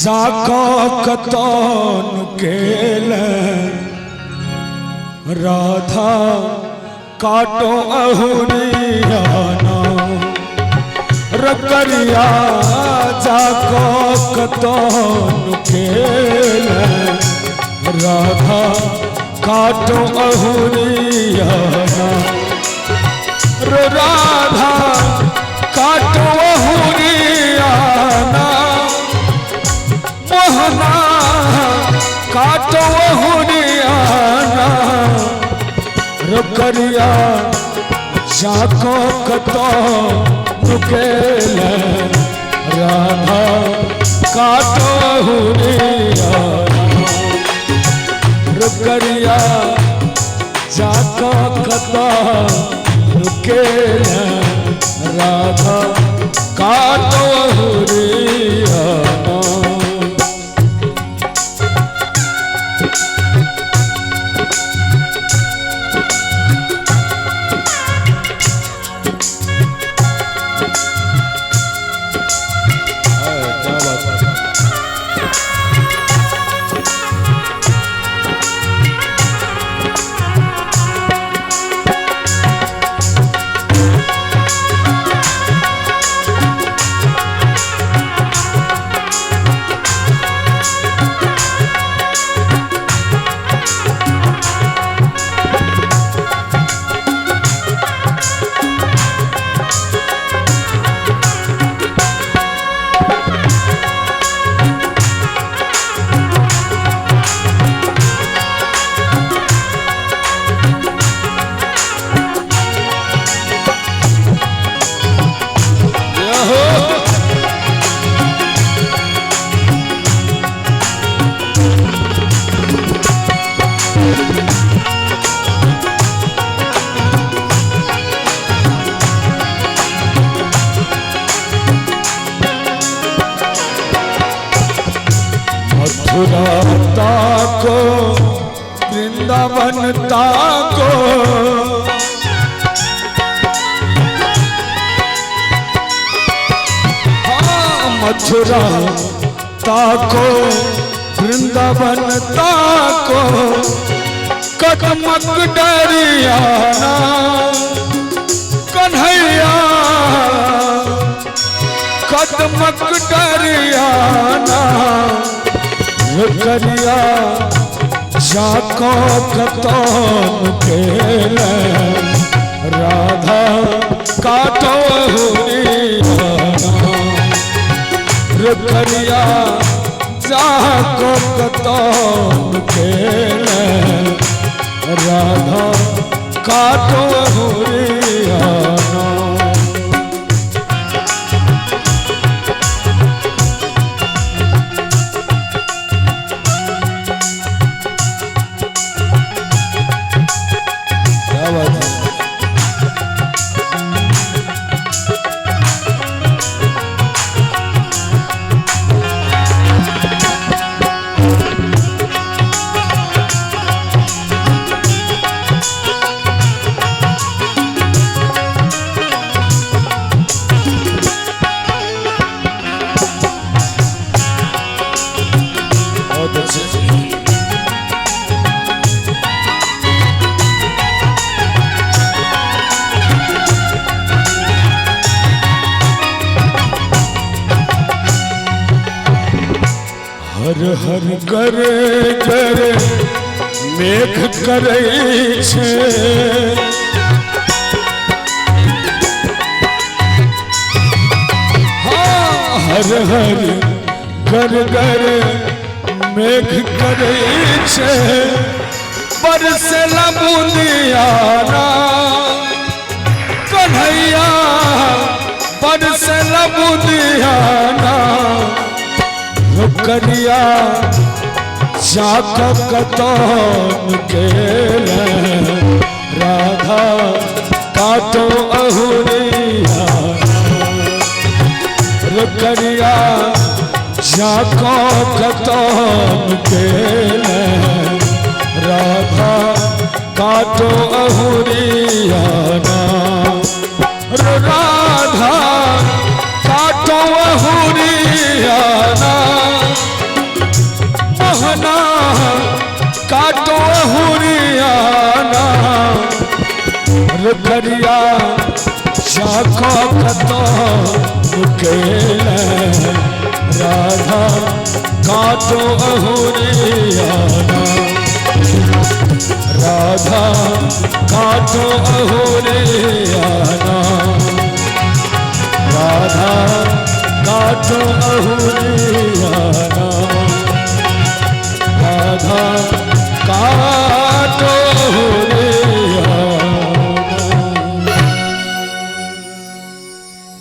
जाको कतौन केल राधा काटो अहुरियाना रकरिया जाको कतौन केल राधा काटो अहुरियाना राधा काटो अहुरियाना मोहना काटो अहुरियाना रकरिया जाको कतो नुकेल राधा काटो अहुरियाना रकरिया जाको कतो नुकेल राधा काटो अहुरियाना मथुरा को वृंदावन ताको मथुरा ताको वृंदावन ताको कदमक डरियाना कन्हैया कदमक डरियाना रकरिया जाको कतौन केल राधा काटो अहुरियाना रकरिया जाको कतौन केल राधा काटो अहुरियाना हर हर करे करे मेघ करे छे हर हर घर घर मेघ करे छे बरसेला बुंदियाना कन्हैया बरसेला बुंदियाना रकरिया जाको कतौन केल राधा काटो अहुरियाना रकरिया जाको कतौन केल राधा काटो अहुरियाना राधा काटो अहुरियाना काटो हुरियाना रुखरिया शाखो कतो मुकेल राधा काटो हुरियाना राधा काटो हुरियाना राधा काटो हुरियाना